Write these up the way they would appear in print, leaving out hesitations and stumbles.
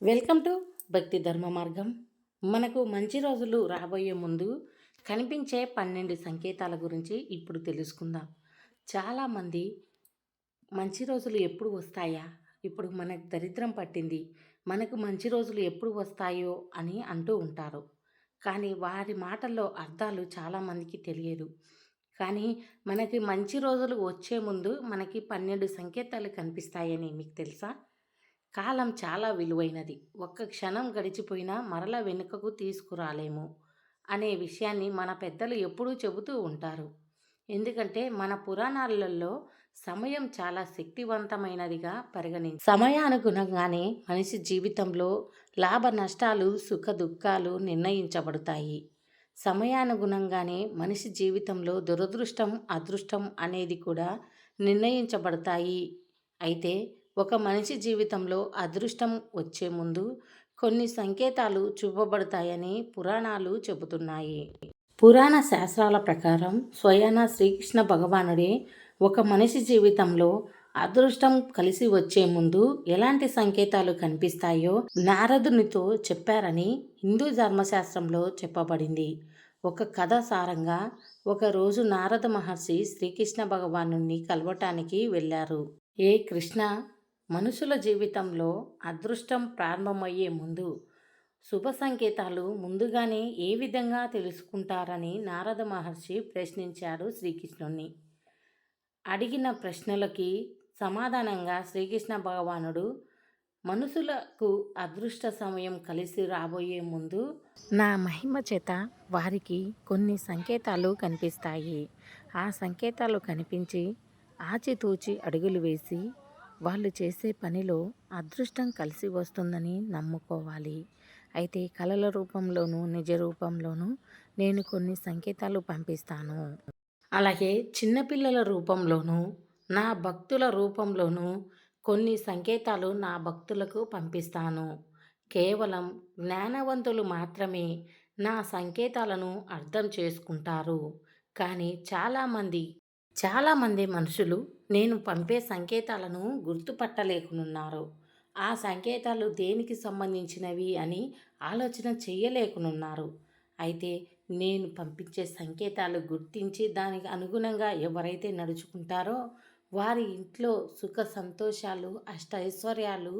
Welcome to భక్తి ధర్మ మార్గం. మనకు మంచి రోజులు రాబోయే ముందు కనిపించే 12 సంకేతాల గురించి ఇప్పుడు తెలుసుకుందాం. చాలామంది మంచి రోజులు ఎప్పుడు వస్తాయా, ఇప్పుడు మనకు దరిద్రం పట్టింది, మనకు మంచి రోజులు ఎప్పుడు వస్తాయో అని అంటూ ఉంటారు. కానీ వారి మాటల్లో అర్థాలు చాలామందికి తెలియదు. కానీ మనకి మంచి రోజులు వచ్చే ముందు మనకి 12 సంకేతాలు కనిపిస్తాయని మీకు తెలుసా? కాలం చాలా విలువైనది. ఒక్క క్షణం గడిచిపోయినా మరల వెనుకకు తీసుకురాలేము అనే విషయాన్ని మన పెద్దలు ఎప్పుడూ చెబుతూ ఉంటారు. ఎందుకంటే మన పురాణాలలో సమయం చాలా శక్తివంతమైనదిగా సమయానుగుణంగానే మనిషి జీవితంలో లాభ నష్టాలు, సుఖ దుఃఖాలు నిర్ణయించబడతాయి. సమయానుగుణంగానే మనిషి జీవితంలో దురదృష్టం, అదృష్టం అనేది కూడా నిర్ణయించబడతాయి. అయితే ఒక మనిషి జీవితంలో అదృష్టం వచ్చే ముందు కొన్ని సంకేతాలు చూపబడతాయని పురాణాలు చెబుతున్నాయి. పురాణ శాస్త్రాల ప్రకారం స్వయాన శ్రీకృష్ణ భగవానుడే ఒక మనిషి జీవితంలో అదృష్టం కలిసి వచ్చే ముందు ఎలాంటి సంకేతాలు కనిపిస్తాయో నారదునితో చెప్పారని హిందూ ధర్మశాస్త్రంలో చెప్పబడింది. ఒక కథ సారంగా ఒకరోజు నారద మహర్షి శ్రీకృష్ణ భగవాను కలవటానికి వెళ్ళారు. ఏ కృష్ణ, మనుషుల జీవితంలో అదృష్టం ప్రారంభమయ్యే ముందు శుభ సంకేతాలు ముందుగానే ఏ విధంగా తెలుసుకుంటారని నారద మహర్షి ప్రశ్నించాడు శ్రీకృష్ణుణ్ణి. అడిగిన ప్రశ్నలకి సమాధానంగా శ్రీకృష్ణ భగవానుడు మనుషులకు అదృష్ట సమయం కలిసి రాబోయే ముందు నా మహిమ చేత వారికి కొన్ని సంకేతాలు కనిపిస్తాయి. ఆ సంకేతాలు కనిపించి ఆచితూచి అడుగులు వేసి వాళ్ళు చేసే పనిలో అదృష్టం కలిసి వస్తుందని నమ్ముకోవాలి. అయితే కళల రూపంలోనూ నిజ రూపంలోనూ నేను కొన్ని సంకేతాలు పంపిస్తాను. అలాగే చిన్నపిల్లల రూపంలోనూ నా భక్తుల రూపంలోనూ కొన్ని సంకేతాలు నా భక్తులకు పంపిస్తాను. కేవలం జ్ఞానవంతులు మాత్రమే నా సంకేతాలను అర్థం చేసుకుంటారు. కానీ చాలామంది మనుషులు నేను పంపే సంకేతాలను గుర్తుపట్టలేకున్నారు. ఆ సంకేతాలు దేనికి సంబంధించినవి అని ఆలోచన చేయలేకున్నారు. అయితే నేను పంపించే సంకేతాలు గుర్తించి దానికి అనుగుణంగా ఎవరైతే నడుచుకుంటారో వారి ఇంట్లో సుఖ సంతోషాలు, అష్టైశ్వర్యాలు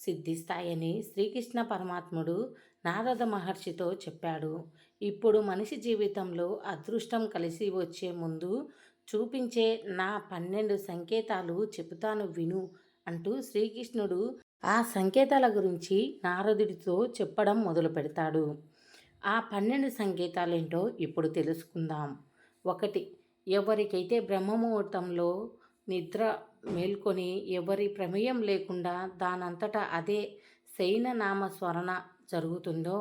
సిద్ధిస్తాయని శ్రీకృష్ణ పరమాత్ముడు నారద మహర్షితో చెప్పాడు. ఇప్పుడు మనిషి జీవితంలో అదృష్టం కలిసి వచ్చే ముందు చూపించే నా 12 సంకేతాలు చెబుతాను విను అంటూ శ్రీకృష్ణుడు ఆ సంకేతాల గురించి నారదుడితో చెప్పడం మొదలు పెడతాడు. ఆ 12 సంకేతాలేంటో ఇప్పుడు తెలుసుకుందాం. 1. ఎవరికైతే బ్రహ్మముహూర్తంలో నిద్ర మేల్కొని ఎవరి ప్రమేయం లేకుండా దానంతటా అదే శయననామ స్మరణ జరుగుతుందో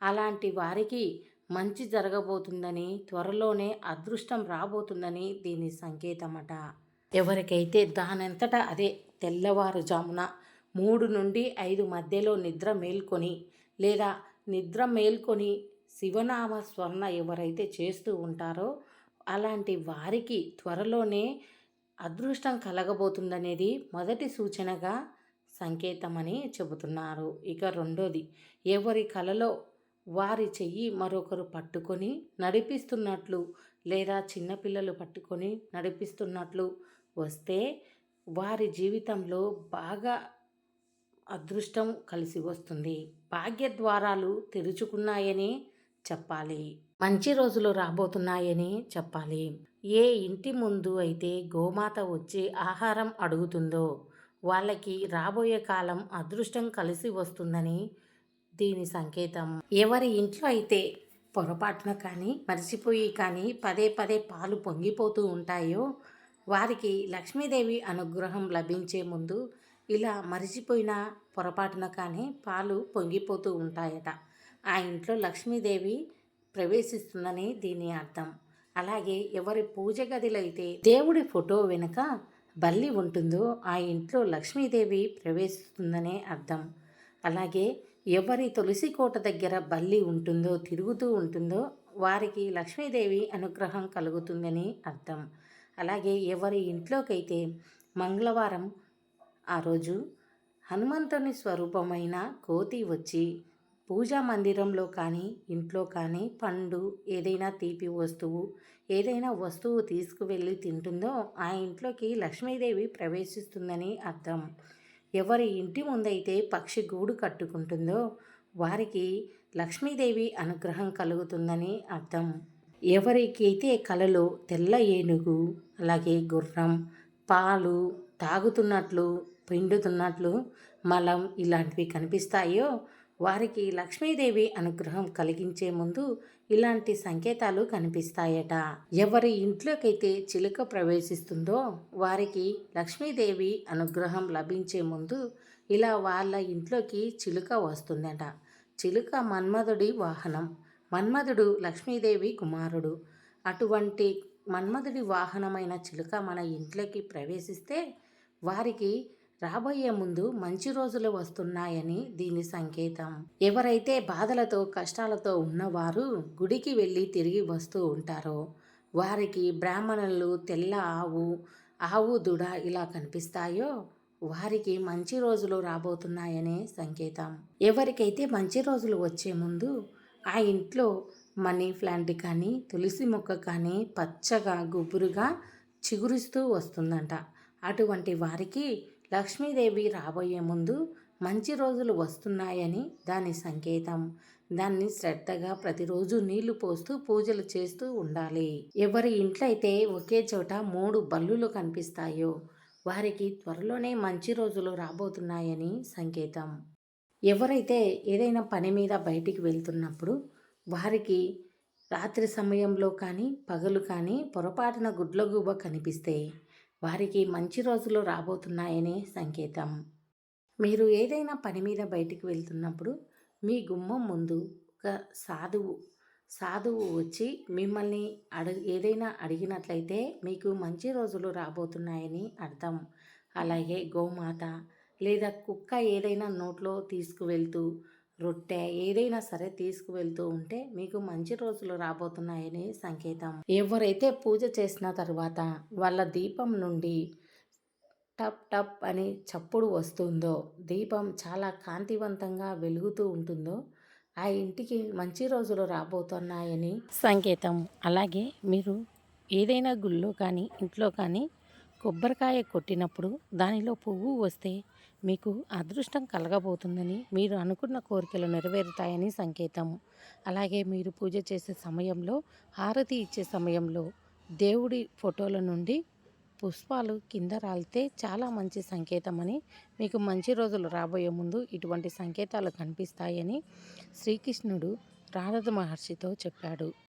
అలాంటి వారికి మంచి జరగబోతుందని, త్వరలోనే అదృష్టం రాబోతుందని దీని సంకేతమట. ఎవరికైతే దానంతటా అదే తెల్లవారుజామున 3 నుండి 5 మధ్యలో నిద్ర మేల్కొని శివనామ స్మరణ ఎవరైతే చేస్తూ ఉంటారో అలాంటి వారికి త్వరలోనే అదృష్టం కలగబోతుందనేది మొదటి సూచనగా సంకేతమని చెబుతున్నారు. ఇక 2. ఎవరి కలలో వారి చెయ్యి మరొకరు పట్టుకొని నడిపిస్తున్నట్లు లేదా చిన్నపిల్లలు పట్టుకొని నడిపిస్తున్నట్లు వస్తే వారి జీవితంలో బాగా అదృష్టం కలిసి వస్తుంది. భాగ్యద్వారాలు తెరుచుకున్నాయని చెప్పాలి. మంచి రోజులు రాబోతున్నాయని చెప్పాలి. ఏ ఇంటి ముందు అయితే గోమాత వచ్చి ఆహారం అడుగుతుందో వాళ్ళకి రాబోయే కాలం అదృష్టం కలిసి వస్తుందని దీని సంకేతం. ఎవరి ఇంట్లో అయితే పొరపాటున కానీ మర్చిపోయి కానీ పదే పదే పాలు పొంగిపోతూ ఉంటాయో వారికి లక్ష్మీదేవి అనుగ్రహం లభించే ముందు ఇలా మరిచిపోయిన పొరపాటున కానీ పాలు పొంగిపోతూ ఉంటాయట. ఆ ఇంట్లో లక్ష్మీదేవి ప్రవేశిస్తుందని దీని అర్థం. అలాగే ఎవరి పూజ గదిలో అయితే దేవుడి ఫోటో వెనుక బల్లి ఉంటుందో ఆ ఇంట్లో లక్ష్మీదేవి ప్రవేశిస్తుందనే అర్థం. అలాగే ఎవరి తులసి కోట దగ్గర బల్లి ఉంటుందో, తిరుగుతూ ఉంటుందో వారికి లక్ష్మీదేవి అనుగ్రహం కలుగుతుందని అర్థం. అలాగే ఎవరి ఇంట్లోకైతే మంగళవారం ఆ రోజు హనుమంతుని స్వరూపమైన కోతి వచ్చి పూజా మందిరంలో కానీ ఇంట్లో కానీ పండు ఏదైనా తీపి వస్తువు ఏదైనా వస్తువు తీసుకువెళ్ళి తింటుందో ఆ ఇంట్లోకి లక్ష్మీదేవి ప్రవేశిస్తుందని అర్థం. ఎవరి ఇంటి ముందైతే పక్షి గూడు కట్టుకుంటుందో వారికి లక్ష్మీదేవి అనుగ్రహం కలుగుతుందని అర్థం. ఎవరికైతే కలలో తెల్ల ఏనుగు అలాగే గుర్రం పాలు తాగుతున్నట్లు పిండుతున్నట్లు మలం ఇలాంటివి కనిపిస్తాయో వారికి లక్ష్మీదేవి అనుగ్రహం కలిగించే ముందు ఇలాంటి సంకేతాలు కనిపిస్తాయట. ఎవరి ఇంట్లోకైతే చిలుక ప్రవేశిస్తుందో వారికి లక్ష్మీదేవి అనుగ్రహం లభించే ముందు ఇలా వాళ్ళ ఇంట్లోకి చిలుక వస్తుందట. చిలుక మన్మధుడి వాహనం. మన్మధుడు లక్ష్మీదేవి కుమారుడు. అటువంటి మన్మధుడి వాహనమైన చిలుక మన ఇంట్లోకి ప్రవేశిస్తే వారికి రాబోయే ముందు మంచి రోజులు వస్తున్నాయని దీని సంకేతం. ఎవరైతే బాధలతో కష్టాలతో ఉన్నవారు గుడికి వెళ్ళి తిరిగి వస్తూ ఉంటారో వారికి బ్రాహ్మణులు తెల్ల ఆవు దూడ ఇలా కనిపిస్తాయో వారికి మంచి రోజులు రాబోతున్నాయనే సంకేతం. ఎవరికైతే మంచి రోజులు వచ్చే ముందు ఆ ఇంట్లో మనీ ప్లాంట్ కానీ తులసి మొక్క కానీ పచ్చగా గుబురుగా చిగురిస్తూ వస్తుందంట. అటువంటి వారికి లక్ష్మీదేవి రాబోయే ముందు మంచి రోజులు వస్తున్నాయని దాని సంకేతం. దాన్ని శ్రద్ధగా ప్రతిరోజు నీళ్లు పోస్తూ పూజలు చేస్తూ ఉండాలి. ఎవరి ఇంట్లో అయితే ఒకే చోట 3 బల్లులు కనిపిస్తాయో వారికి త్వరలోనే మంచి రోజులు రాబోతున్నాయని సంకేతం. ఎవరైతే ఏదైనా పని మీద బయటికి వెళ్తున్నప్పుడు వారికి రాత్రి సమయంలో కానీ పగలు కానీ పొరపాటున గుడ్లగూబ కనిపిస్తే వారికి మంచి రోజులు రాబోతున్నాయనే సంకేతం. మీరు ఏదైనా పని మీద బయటికి వెళ్తున్నప్పుడు మీ గుమ్మం ముందు ఒక సాధువు వచ్చి మిమ్మల్ని ఏదైనా అడిగినట్లయితే మీకు మంచి రోజులు రాబోతున్నాయని అర్థం. అలాగే గోమాత లేదా కుక్క ఏదైనా నోట్లో తీసుకువెళ్తూ రొట్టె ఏదైనా సరే తీసుకువెళ్తూ ఉంటే మీకు మంచి రోజులు రాబోతున్నాయని సంకేతం. ఎవరైతే పూజ చేసిన తర్వాత వాళ్ళ దీపం నుండి టప్ టప్ అని చప్పుడు వస్తుందో దీపం చాలా కాంతివంతంగా వెలుగుతూ ఉంటుందో ఆ ఇంటికి మంచి రోజులు రాబోతున్నాయని సంకేతం. అలాగే మీరు ఏదైనా గుళ్ళో కానీ ఇంట్లో కానీ కొబ్బరికాయ కొట్టినప్పుడు దానిలో పువ్వు వస్తే మీకు అదృష్టం కలగబోతుందని మీరు అనుకున్న కోరికలు నెరవేరుతాయని సంకేతం. అలాగే మీరు పూజ చేసే సమయంలో హారతి ఇచ్చే సమయంలో దేవుడి ఫోటోల నుండి పుష్పాలు కింద రాలితే చాలా మంచి సంకేతమని మీకు మంచి రోజులు రాబోయే ముందు ఇటువంటి సంకేతాలు కనిపిస్తాయని శ్రీకృష్ణుడు నారద మహర్షితో చెప్పాడు.